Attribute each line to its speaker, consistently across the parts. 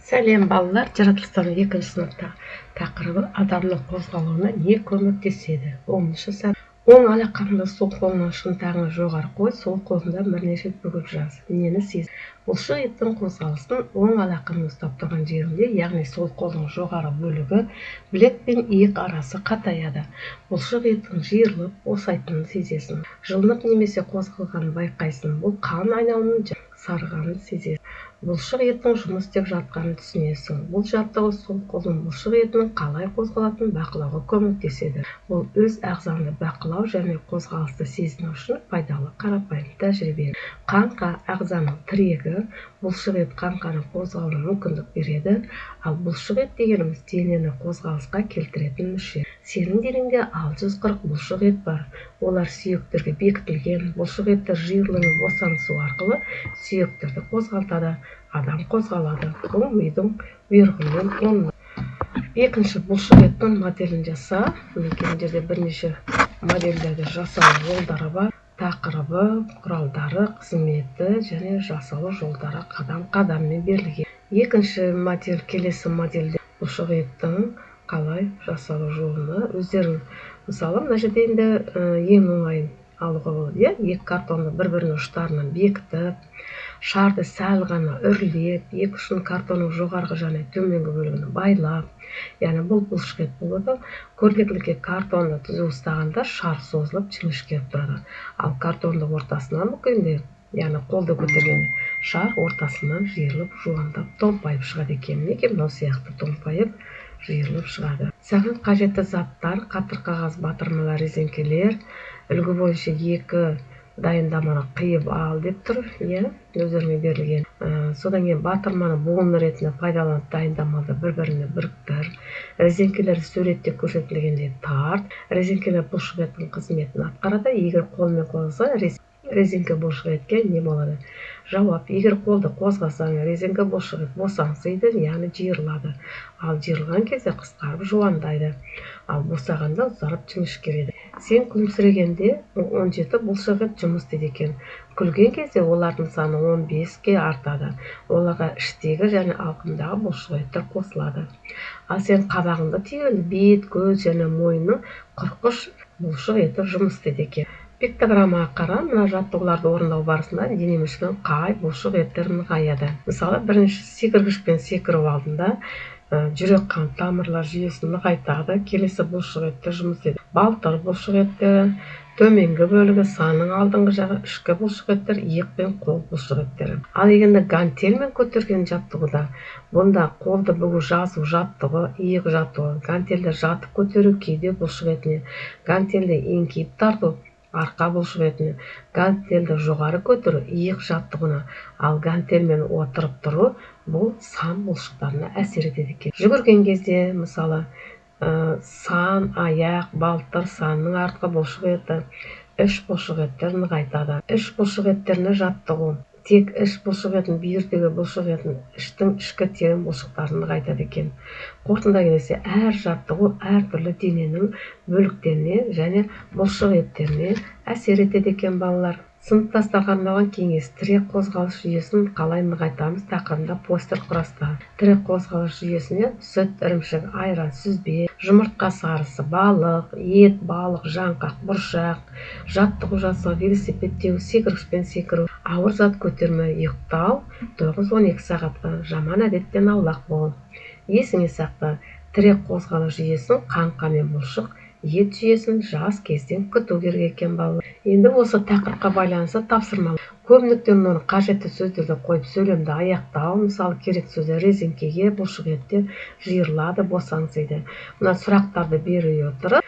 Speaker 1: Сәлем балалар, жаратылыстану 2 сыныпта тақырыбы адамның қозғалуына не көмектеседі? 10-шы сәт. Оң алақаныңды сол қолыңның шынтағына жоғары қой, сол қолыңда бірнеше бүгіп жаз. Нені сезінесің? Бұлшық еттің қозғалысын оң алақаныңды ұстап тұрған жерінде, яғни сол қолдың жоғары бөлігі, білек пен иық арасы қатаяды. Бұлшық еттің жиырылып, босайтынын сезесің. Жылынып немесе қозғалғанын байқайсың. Бұл қан айналымының сарығанын сезесің. Бұлшық еттің жұмыс істеп жатқанын түсінесің. Бұл жаттығу сол қолдың бұлшық етінің қалай қозғалатынын бақылауға көмектеседі. Бұл өз ағзаңды бақылау және қозғалысты сезіну үшін пайдалы қарапайым тәжірибе. Қаңқа ағзаның тірегі, бұлшық ет қаңқаның қозғалуына мүмкіндік береді, ал бұлшық ет дегеніміз денені қозғалысқа келтіретін мүше. Сенің денеңде 640 бұлшық ет бар. Олар сүйектерге бекітілген. Бұлшық еттер жиырылу мен босаңсу арқылы сүйектерді қозғалтады. Адам қозғалады. Бұл мидың бұйрығымен оны. Екінші, бұлшық еттің моделін жаса. Мына жерде бірнеше модельдерді жасау жолдары бар. Тақырыбы, құралдары, қызметі және жасалу жолдары қадам-қадаммен берілген. Екінші модель, келесі модельде бұлшық еттің қалай жасалу жолына өздерің. Мысалы, мына жерде енді ең оңайын алуға болады. Екі картонды бір-бірінің ұштарынан бекітіп, шарды сәл ғана үрлеп, екі ұшын картонның жоғарғы және төменгі бөлігін байлап, яғни бұл бұлшық ет болады. Көрнекілікке картонды түзу ұстағанда шар созылып жіңішкеріп тұрады. Ал картонды ортасынан бүкенде, яғни қолды көтергенде, шар ортасынан жиырылып, жуандап, томпайып шығады екен. Неге мынау сияқты томпайып, жиырылып шығады. Саған қажетті заттар: қатыр қағаз, батырмалар, резеңкелер. Үлгі бойынша 2 дайындаманы қиып ал деп тұр, өздеріңе берілген. Содан кейін батырманы буын ретінде пайдаланып дайындамалды бір-біріне біріктір. Резеңкелер суретте көрсетілгендей тарт. Резеңкелер бұлшық еттің қызметін атқарады. Егер қолмен қозғаса, резеңке бұлшық етке не болады? Жауап: егер қолды қозғасаң, резеңке бұлшық ет босаңсиды, яғни жиырылады. Ал жиырылған кезде қысқарып жуандайды. Ал босағанда ұзарып жіңішкереді. Сен күлімсірегенде 17 бұлшық ет жұмыс істейді екен. Күлген кезде олардың саны 15-ке артады. Оларға іштегі және алқымдағы бұлшық еттер қосылады. Ал сен қабағыңды түйгенде бет, көз және мойынның 43 бұлшық еті жұмыс істейді екен. Пиктограммаға қара. Мына жаттығуларды орындау барысында денеміздің қай бұлшық еттер нығаяды. Мысалы, бірінші секіргішпен секіру алдында жүрек қан тамырлар жүйесін нығайтады. Келесі бұлшық еттер жұмыс істейді. Балтыр бұлшық еттері, төменгі бөлігі, санның алдыңғы жағы, ішкі бұлшық еттер, иық пен қол бұлшық еттері. Ал егер гантельмен көтерген жаттығуда, бұнда қолды бүгу жазу жаттығы, иық жаттығы, гантельді жатып көтеру кейде бұлшық етіне, гантельді еңкейіп тарту арқа бұлшық етіне, гантельді жоғары көтеру иық жаттығына, ал гантельмен отырып тұру бұл сан бұлшықтарына әсер етеді екен. Жүгірген кезде, мысалы, сан, аяқ, балтыр, санның артқы бұлшық еті, іш бұлшық еттер нығайтады. Іш бұлшық еттеріне жаттығу тек іш бұлшық етін, бүйірдегі бұлшық етін, іштің ішкі терең бұлшықтарын нығайтады екен. Қорытынды келесі, әр жаттығу әртүрлі дененің бөліктеріне және бұлшық еттеріне әсер етеді екен балалар. Сыныптастарға арналған кеңес: тірек қозғалыс жүйесін қалай нығайтамыз тақырыбында постер құрастырды. Тірек қозғалыс жүйесіне сүт, ірімшік, айран, сүзбе, жұмыртқа сарысы, балық, ет, балық, жаңқақ, бұршақ, жаттығу жасау, велосипед теу, секіргішпен секіру, ауыр зат көтерме, ұйықтау 9-12 сағатқа, жаман әдеттен аулақ бол. Есіңе сақта: тірек қозғалыс жүйесін қаңқа мен бұлшық ет жүйесін жас кезден күту керек екен балалар. Енді осы тақырыпқа байланысты тапсырмалар. Көбініктен оны қажетті сөздерді қойып сөйлемді аяқтау. Мысалы, керек сөздер: резеңкеге бұлшық еттер жиырылады, босаңсиды. Мына сұрақтарды бере отырып,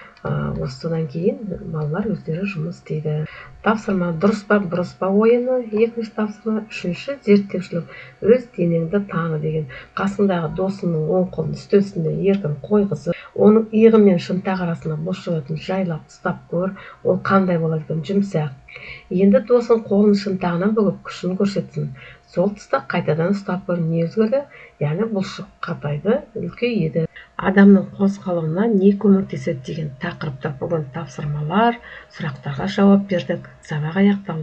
Speaker 1: осыдан кейін балалар өздері жұмыс істейді. Тапсырма: дұрыс па, бұрыс па ойыны. Екінші тапсырма: үшінші, зерттеушілік: өз денеңді таны деген. Қасындағы досының оң қолын үстел үстінде еркін қойғызып, оның иығы мен шынтақ арасында бұлшық етін жайлап ұстап көр. Ол қандай болады екен? Жұмсақ. Енді досың қолын шынтағынан бүгіп күшін көрсетсін. Сол тұста қайтадан ұстап көр. Не өзгерді? Яғни бұлшық қатайды, үлкейеді. Адамның қозғалуына не көмектеседі деген тақырыпта бүгін тапсырмалар, сұрақтарға жауап бердік. Сабақ аяқталды.